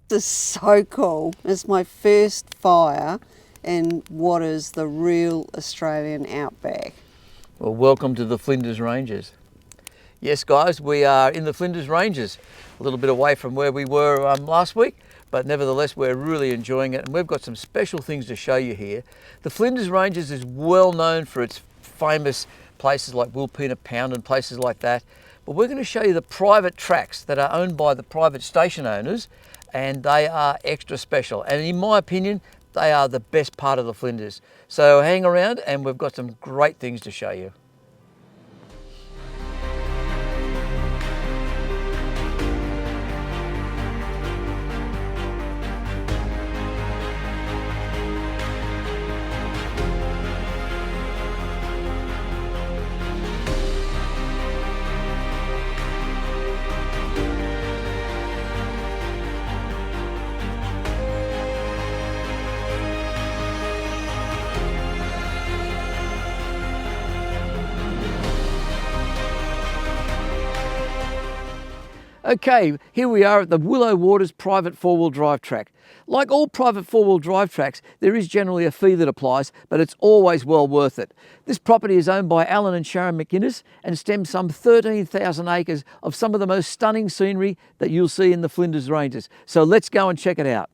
This is so cool. It's my first fire in what is the real Australian outback. Well, welcome to the Flinders Ranges. Yes, guys, we are in the Flinders Ranges, a little bit away from where we were last week, but nevertheless, we're really enjoying it, and we've got some special things to show you here. The Flinders Ranges is well known for its famous places like Wilpena Pound and places like that, but we're going to show you the private tracks that are owned by the private station owners, and they are extra special, and in my opinion, they are the best part of the Flinders. So hang around, and we've got some great things to show you. Okay, here we are at the Willow Waters private four-wheel drive track. Like all private four-wheel drive tracks, there is generally a fee that applies, but it's always well worth it. This property is owned by Alan and Sharon McInnes and stems some 13,000 acres of some of the most stunning scenery that you'll see in the Flinders Ranges. So let's go and check it out.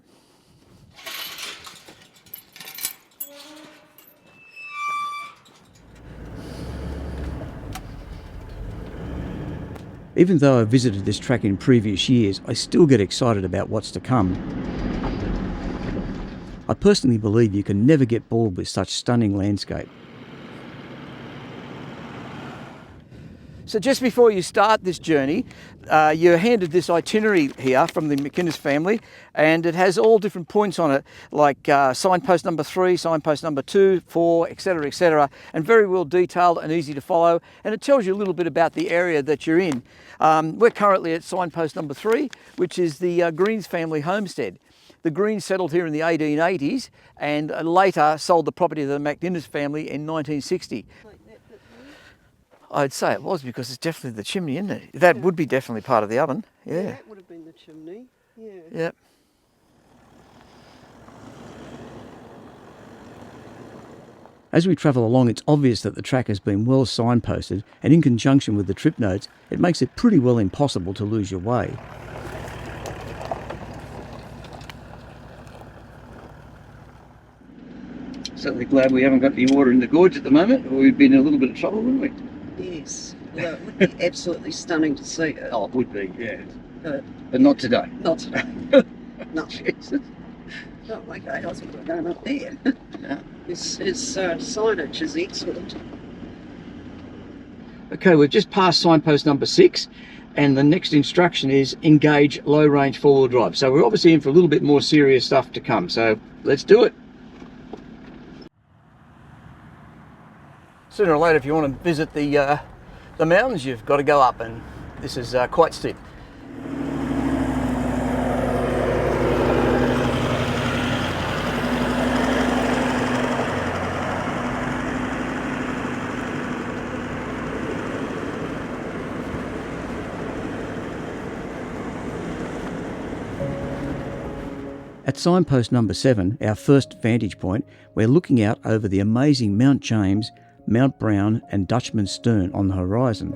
Even though I visited this track in previous years, I still get excited about what's to come. I personally believe you can never get bored with such stunning landscape. So just before you start this journey, you're handed this itinerary here from the McInnes family, and it has all different points on it, like signpost number 3, signpost number 2, 4, etc., and very well detailed and easy to follow, and it tells you a little bit about the area that you're in. We're currently at signpost number 3, which is the Greens family homestead. The Greens settled here in the 1880s and later sold the property to the McInnes family in 1960. I'd say it was, because it's definitely the chimney, isn't it? That would be definitely part of the oven. Yeah. That would have been the chimney. Yeah. Yep. As we travel along, it's obvious that the track has been well signposted, and in conjunction with the trip notes, it makes it pretty well impossible to lose your way. Certainly glad we haven't got any water in the gorge at the moment, or we'd be in a little bit of trouble, wouldn't we? Yes. Well, it would be absolutely stunning to see it. Oh, it would be, yeah. But not today. not today. No. Jesus. Oh, okay, I was going up there. Yeah. His signage is excellent. Okay, we've just passed signpost number 6, and the next instruction is engage low range four-wheel drive. So we're obviously in for a little bit more serious stuff to come, so let's do it. Sooner or later, if you want to visit the mountains, you've got to go up, and this is quite steep. At signpost number 7, our first vantage point, we're looking out over the amazing Mount James, Mount Brown and Dutchman Stern on the horizon.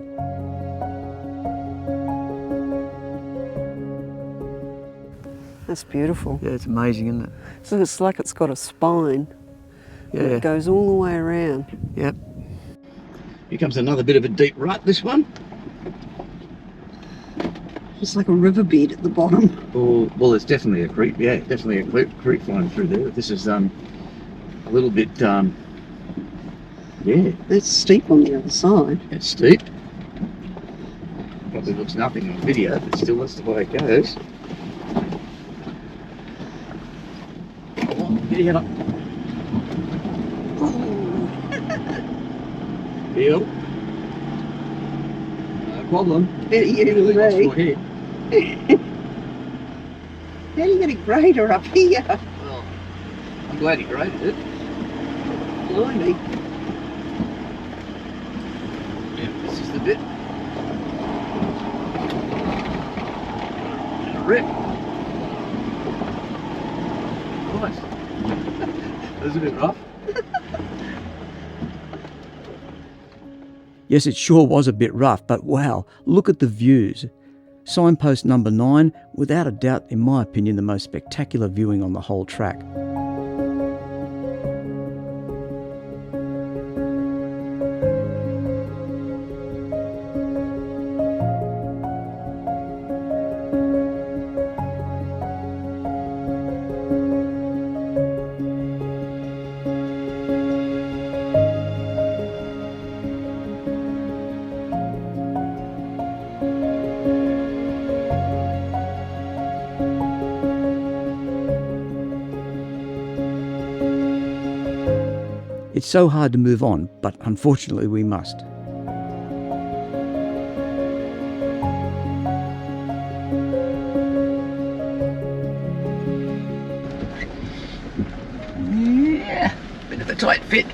That's beautiful. Yeah, it's amazing, isn't it? So it's like it's got a spine. Yeah. It goes all the way around. Yep. Here comes another bit of a deep rut, this one. It's like a riverbed at the bottom. Oh, well, it's definitely a creek. Yeah, definitely a creek flowing through there. This is a little bit, yeah. It's steep on the other side. It's steep. Probably looks nothing on video, but still, that's the way it goes. Come on, get your head up. Deal. No problem. Better you than me. How do you get it greater up here? Well, I'm glad he graded it. Blimey. Yeah, this is the bit. And a rip. nice. It was a bit rough. Yes, it sure was a bit rough, but wow, look at the views. Signpost number 9, without a doubt, in my opinion, the most spectacular viewing on the whole track. It's so hard to move on, but unfortunately we must. Yeah, bit of a tight fit.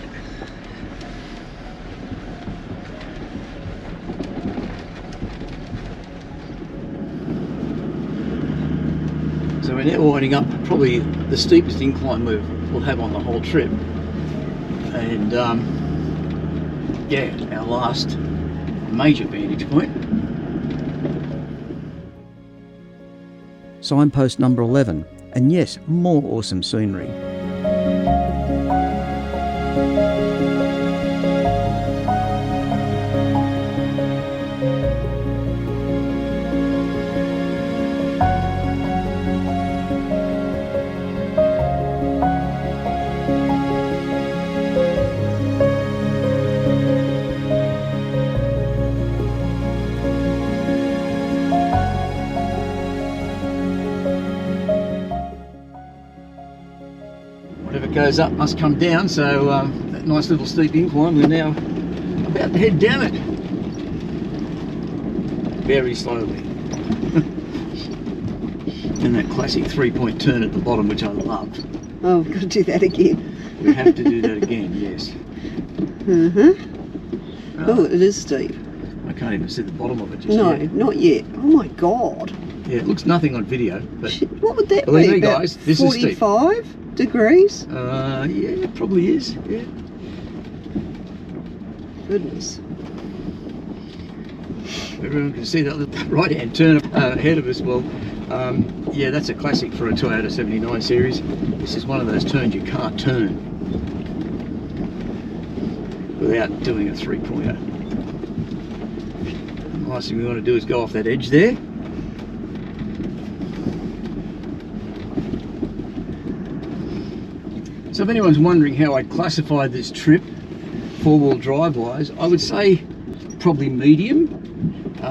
So we're now winding up probably the steepest incline we'll have on the whole trip. And yeah, our last major vantage point. Signpost number 11, and yes, more awesome scenery. Whatever goes up must come down, so that nice little steep incline, we're now about to head down it. Very slowly. And that classic 3-point turn at the bottom, which I love. Oh, we've got to do that again. We have to do that again, yes. Oh, it is steep. I can't even see the bottom of it just No, yet. not yet. Oh my God. Yeah, it looks nothing on video, but Shit, what would that believe be? me, About guys, this is steep. 45 degrees? Yeah, it probably is, yeah. Goodness. Everyone can see that little right-hand turn ahead of us. Well, yeah, that's a classic for a Toyota 79 series. This is one of those turns you can't turn without doing a 3-pointer. The last thing we want to do is go off that edge there. So if anyone's wondering how I'd classify this trip, four-wheel drive wise, I would say probably medium.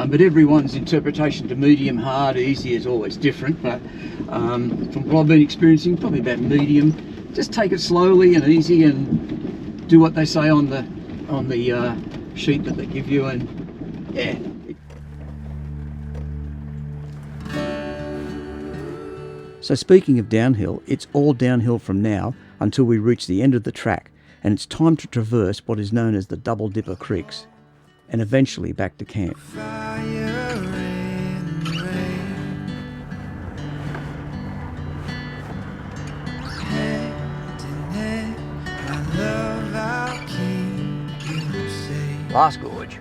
But everyone's interpretation to medium, hard, easy is always different. But from what I've been experiencing, probably about medium. Just take it slowly and easy, and do what they say on the sheet that they give you, and yeah. So speaking of downhill, it's all downhill from now until we reach the end of the track, and it's time to traverse what is known as the Double Dipper Creeks, and eventually back to camp. Last gorge.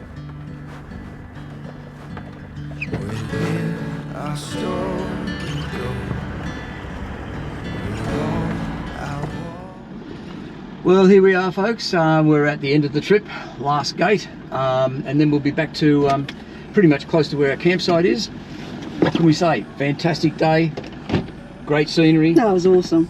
Well, here we are, folks. We're at the end of the trip, last gate, and then we'll be back to pretty much close to where our campsite is. What can we say? Fantastic day, great scenery. That was awesome.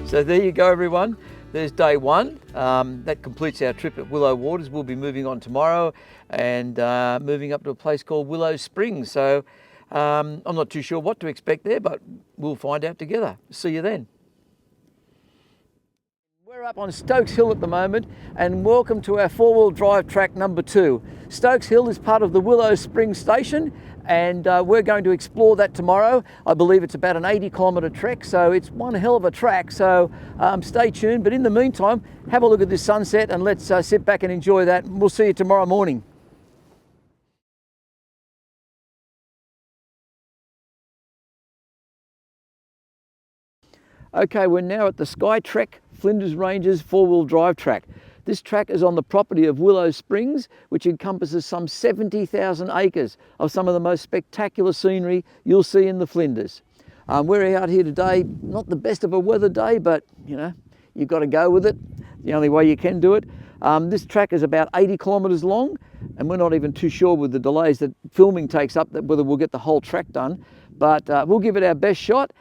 So there you go, everyone. There's day one. That completes our trip at Willow Waters. We'll be moving on tomorrow and moving up to a place called Willow Springs. So I'm not too sure what to expect there, but we'll find out together. See you then. We're up on Stokes Hill at the moment, and welcome to our four-wheel drive track number 2. Stokes Hill is part of the Willow Springs station, and we're going to explore that tomorrow. I believe it's about an 80-kilometre trek, so it's one hell of a track, so stay tuned. But in the meantime, have a look at this sunset and let's sit back and enjoy that. We'll see you tomorrow morning. Okay, we're now at the Skytrek Flinders Ranges four-wheel drive track. This track is on the property of Willow Springs, which encompasses some 70,000 acres of some of the most spectacular scenery you'll see in the Flinders. We're out here today, not the best of a weather day, but you know, you've got to go with it. The only way you can do it. This track is about 80 kilometres long, and we're not even too sure with the delays that filming takes up that whether we'll get the whole track done, but we'll give it our best shot.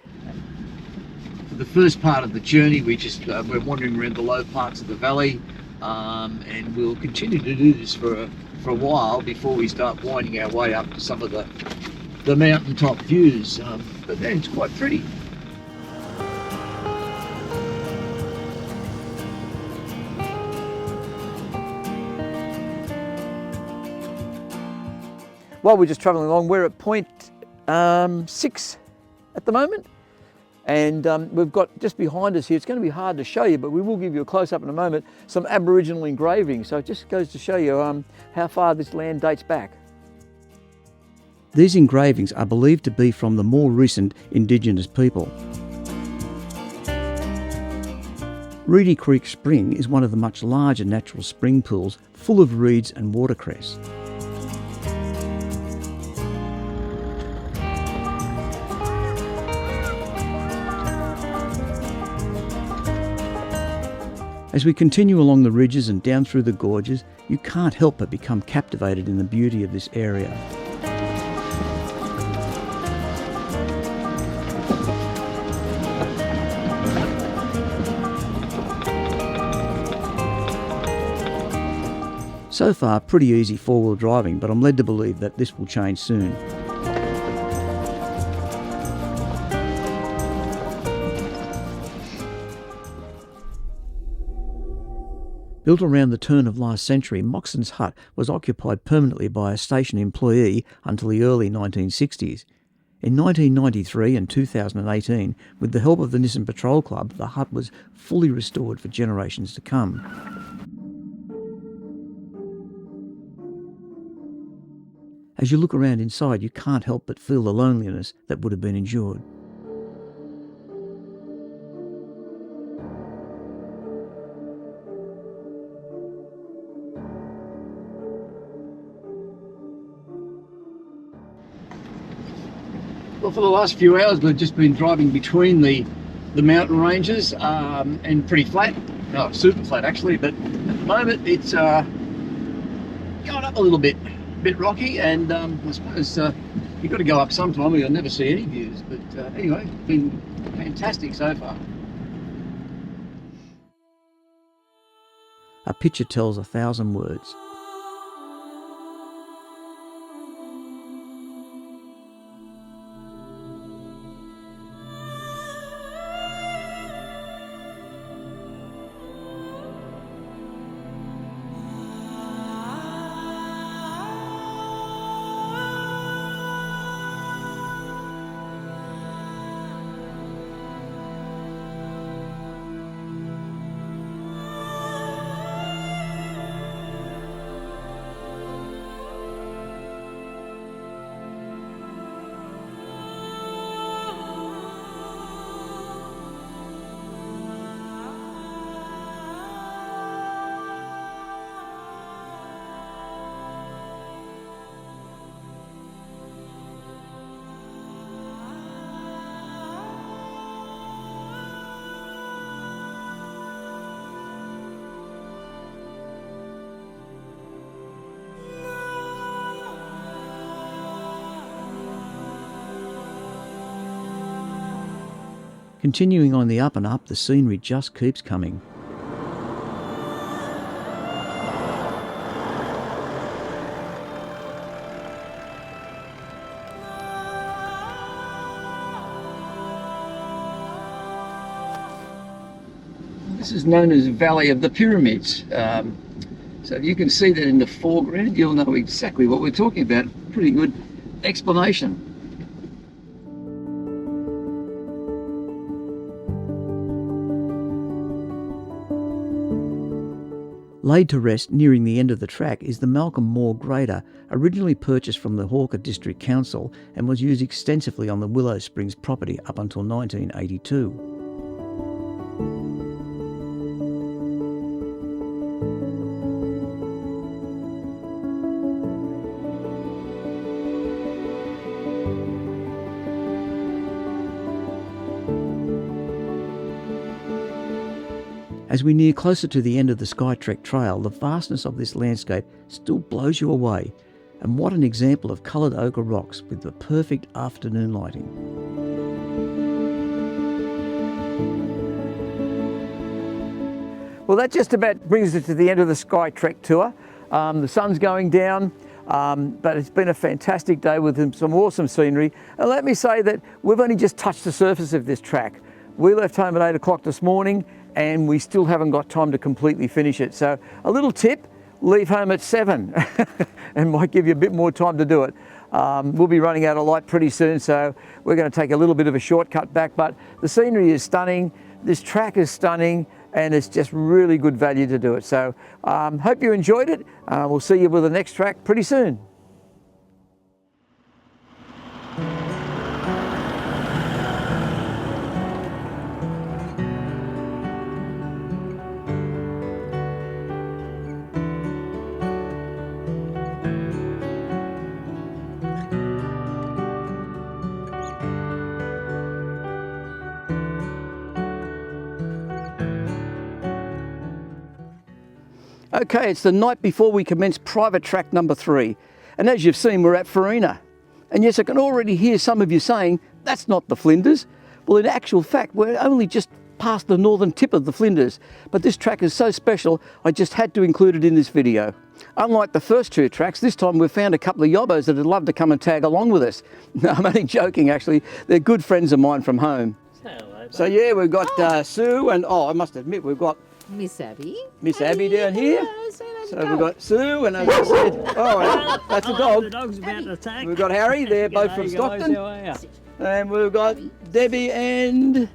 The first part of the journey, we're wandering around the low parts of the valley, and we'll continue to do this for a while before we start winding our way up to some of the mountaintop views. But then it's quite pretty. While we're just travelling along, we're at point 6 at the moment. And we've got just behind us here, it's going to be hard to show you, but we will give you a close-up in a moment, some Aboriginal engravings. So it just goes to show you how far this land dates back. These engravings are believed to be from the more recent Indigenous people. Reedy Creek Spring is one of the much larger natural spring pools full of reeds and watercress. As we continue along the ridges and down through the gorges, you can't help but become captivated in the beauty of this area. So far, pretty easy four-wheel driving, but I'm led to believe that this will change soon. Built around the turn of last century, Moxon's hut was occupied permanently by a station employee until the early 1960s. In 1993 and 2018, with the help of the Nissan Patrol Club, the hut was fully restored for generations to come. As you look around inside, you can't help but feel the loneliness that would have been endured. Well, for the last few hours, we've just been driving between the mountain ranges and pretty flat. No, super flat actually, but at the moment it's going up a little bit rocky, and I suppose you've got to go up sometime or you'll never see any views. But anyway, it's been fantastic so far. A picture tells 1,000 words. Continuing on the up and up, the scenery just keeps coming. This This is known as Valley of the Pyramids. So if you can see that in the foreground, you'll know exactly what we're talking about. Pretty good explanation. Laid to rest nearing the end of the track is the Malcolm Moore grader, originally purchased from the Hawker District Council and was used extensively on the Willow Springs property up until 1982. As we near closer to the end of the SkyTrek trail, the vastness of this landscape still blows you away. And what an example of coloured ochre rocks with the perfect afternoon lighting. Well, that just about brings us to the end of the SkyTrek tour. The sun's going down, but it's been a fantastic day with some awesome scenery. And let me say that we've only just touched the surface of this track. We left home at 8 o'clock this morning and we still haven't got time to completely finish it. So a little tip, leave home at 7 and might give you a bit more time to do it. We'll be running out of light pretty soon, so we're going to take a little bit of a shortcut back, but the scenery is stunning, this track is stunning, and it's just really good value to do it. So hope you enjoyed it. We'll see you with the next track pretty soon. Okay, it's the night before we commence private track number 3. And as you've seen, we're at Farina. And yes, I can already hear some of you saying, that's not the Flinders. Well, in actual fact, we're only just past the northern tip of the Flinders. But this track is so special, I just had to include it in this video. Unlike the first 2 tracks, this time we've found a couple of yobbos that would love to come and tag along with us. No, I'm only joking, actually. They're good friends of mine from home. Hello, So yeah, we've got Sue and, I must admit, we've got Miss Abby. Miss Abby down here. So we've got Sue and, as I said, that's a dog. The dog's about to attack. We've got Harry, they're both from G'day, Stockton. guys, how are ya? And we've got Debbie and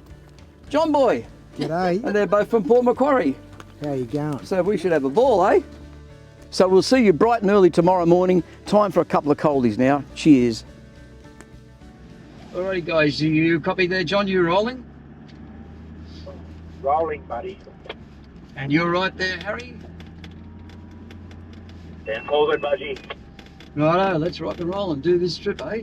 John Boy. G'day, And they're both from Port Macquarie. how you going? So we should have a ball, eh? So we'll see you bright and early tomorrow morning. Time for a couple of coldies now. Cheers. Alrighty guys, you copy there, John? You rolling? Rolling, buddy. And you're right there, Harry? Yeah, all good, budgie. Righto, let's rock and roll and do this trip, eh?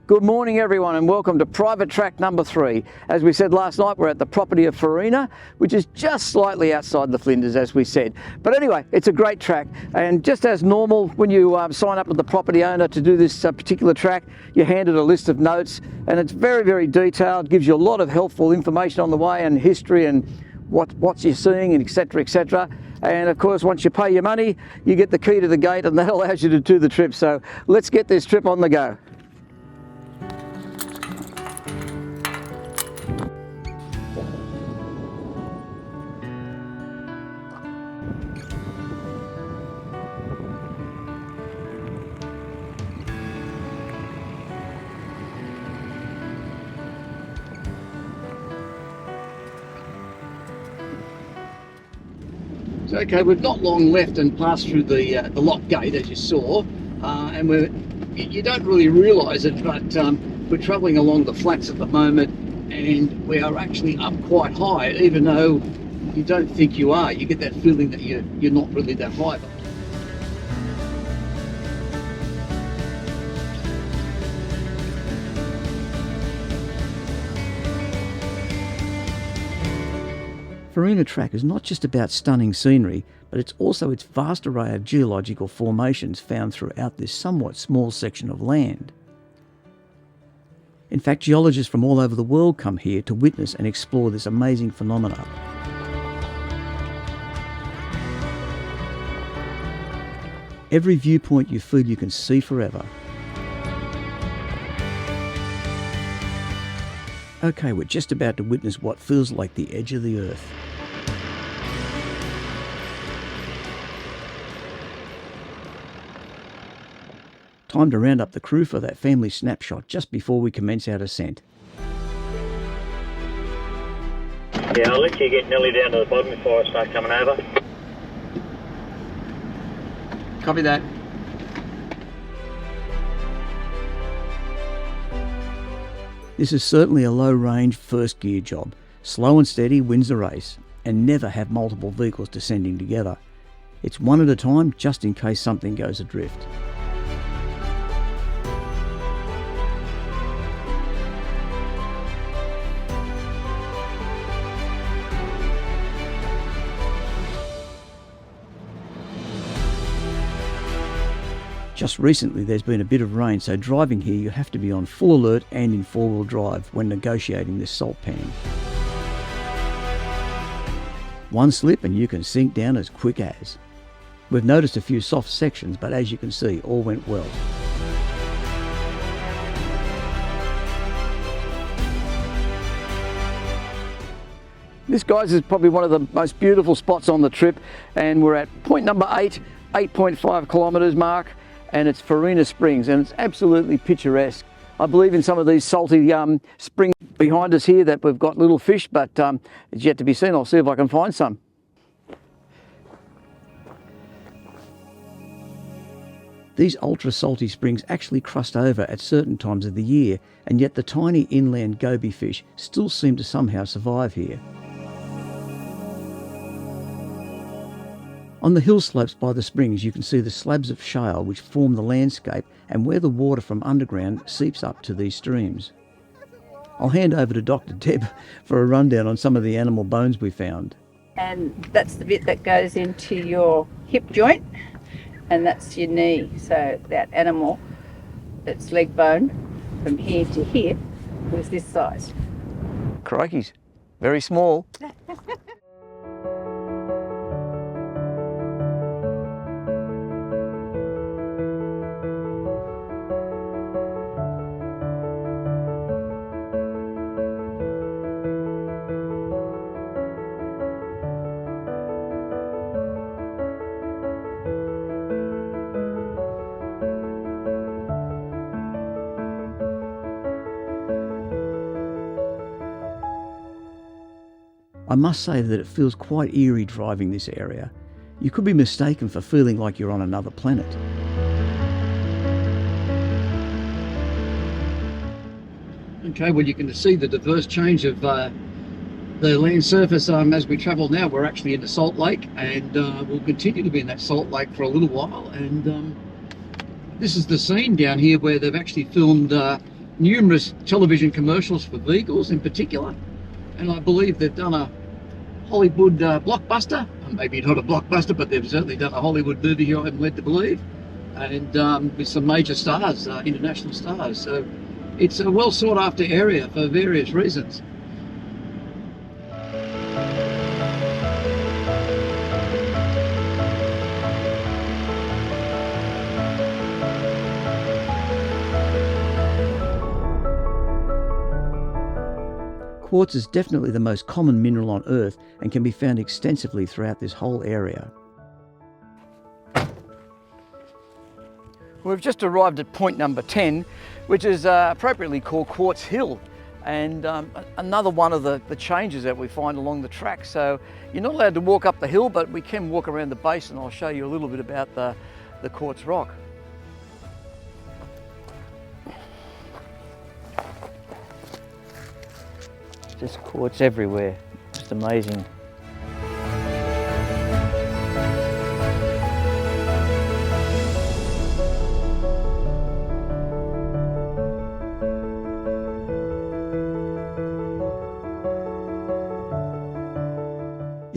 Good morning everyone and welcome to private track number 3. As we said last night, we're at the property of Farina, which is just slightly outside the Flinders, as we said. But anyway, it's a great track, and just as normal, when you sign up with the property owner to do this particular track, you're handed a list of notes, and it's very, very detailed, gives you a lot of helpful information on the way and history and what you're seeing, and etc, etc. And of course, once you pay your money, you get the key to the gate, and that allows you to do the trip. So let's get this trip on the go. Okay, we've not long left and passed through the lock gate, as you saw, and you don't really realise it, but we're travelling along the flats at the moment, and we are actually up quite high, even though you don't think you are. You get that feeling that you're not really that high. Farina Track is not just about stunning scenery, but it's also its vast array of geological formations found throughout this somewhat small section of land. In fact, geologists from all over the world come here to witness and explore this amazing phenomenon. Every viewpoint you feel you can see forever. Okay, we're just about to witness what feels like the edge of the earth. Time to round up the crew for that family snapshot just before we commence our descent. Yeah, I'll let you get nearly down to the bottom before I start coming over. Copy that. This is certainly a low-range first gear job. Slow and steady wins the race, and never have multiple vehicles descending together. It's one at a time, just in case something goes adrift. Just recently there's been a bit of rain, so driving here you have to be on full alert and in four-wheel drive when negotiating this salt pan. One slip and you can sink down as quick as. We've noticed a few soft sections, but as you can see, all went well. This, guys, is probably one of the most beautiful spots on the trip, and we're at point number 8, 8.5 kilometres mark, and it's Farina Springs, and it's absolutely picturesque. I believe in some of these salty springs behind us here that we've got little fish, but it's yet to be seen. I'll see if I can find some. These ultra-salty springs actually crust over at certain times of the year, and yet the tiny inland goby fish still seem to somehow survive here. On the hill slopes by the springs you can see the slabs of shale which form the landscape and where the water from underground seeps up to these streams. I'll hand over to Dr. Deb for a rundown on some of the animal bones we found. And that's the bit that goes into your hip joint, and that's your knee. So that animal, its leg bone from here to here was this size. Crikeys, very small. I must say that it feels quite eerie driving this area. You could be mistaken for feeling like you're on another planet. Okay, well you can see the diverse change of the land surface as we travel now. We're actually in the Salt Lake, and we'll continue to be in that Salt Lake for a little while. And this is the scene down here where they've actually filmed numerous television commercials for vehicles in particular. And I believe they've done a Hollywood blockbuster. Maybe not a blockbuster, but they've certainly done a Hollywood movie here, I'm led to believe. And with some major stars, international stars. So it's a well sought after area for various reasons. Quartz is definitely the most common mineral on Earth and can be found extensively throughout this whole area. We've just arrived at point number 10, which is appropriately called Quartz Hill, and another one of the changes that we find along the track. So you're not allowed to walk up the hill, but we can walk around the base, and I'll show you a little bit about the quartz rock. Just quartz everywhere, just amazing.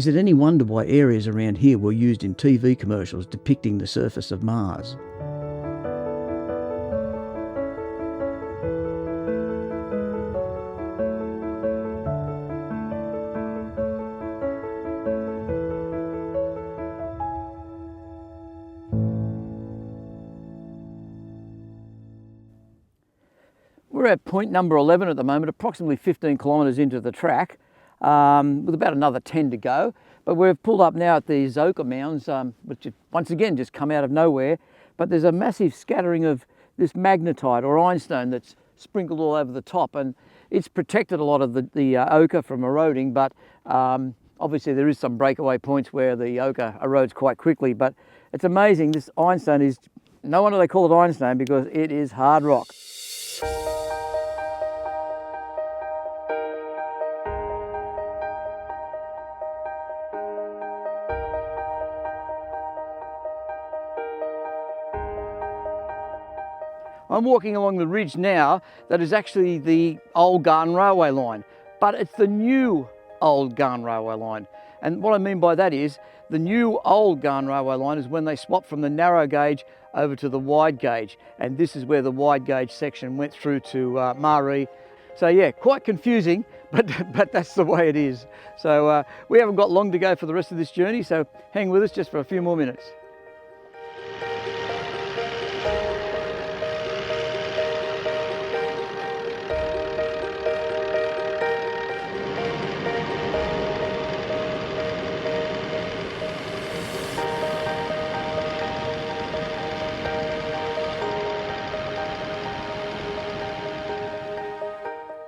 Is it any wonder why areas around here were used in TV commercials depicting the surface of Mars? We're We're at point number 11 at the moment, approximately 15 kilometres into the track, with about another 10 to go. But we've pulled up now at these ochre mounds, which once again just come out of nowhere. But there's a massive scattering of this magnetite or ironstone that's sprinkled all over the top, and it's protected a lot of the ochre from eroding, but obviously there is some breakaway points where the ochre erodes quite quickly. But it's amazing, this ironstone is, no wonder they call it ironstone, because it is hard rock. I'm walking along the ridge now that is actually the old Garden Railway line, but it's the new old Garden Railway line. And what I mean by that is the new old Garden Railway line is when they swapped from the narrow gauge over to the wide gauge. And this is where the wide gauge section went through to Maree. So yeah, quite confusing, but that's the way it is. So we haven't got long to go for the rest of this journey, so hang with us just for a few more minutes.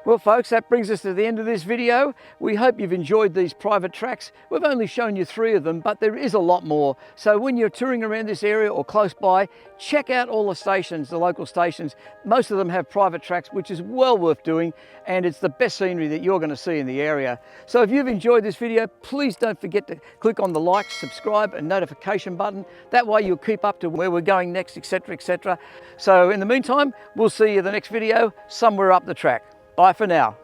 Well folks, that brings us to the end of this video. We hope you've enjoyed these private tracks. We've only shown you 3 of them, but there is a lot more. So when you're touring around this area or close by, check out all the stations, the local stations. Most of them have private tracks, which is well worth doing, and it's the best scenery that you're going to see in the area. So if you've enjoyed this video, please don't forget to click on the like, subscribe and notification button. That way you'll keep up to where we're going next, etc, etc. So in the meantime, we'll see you in the next video somewhere up the track. Bye for now.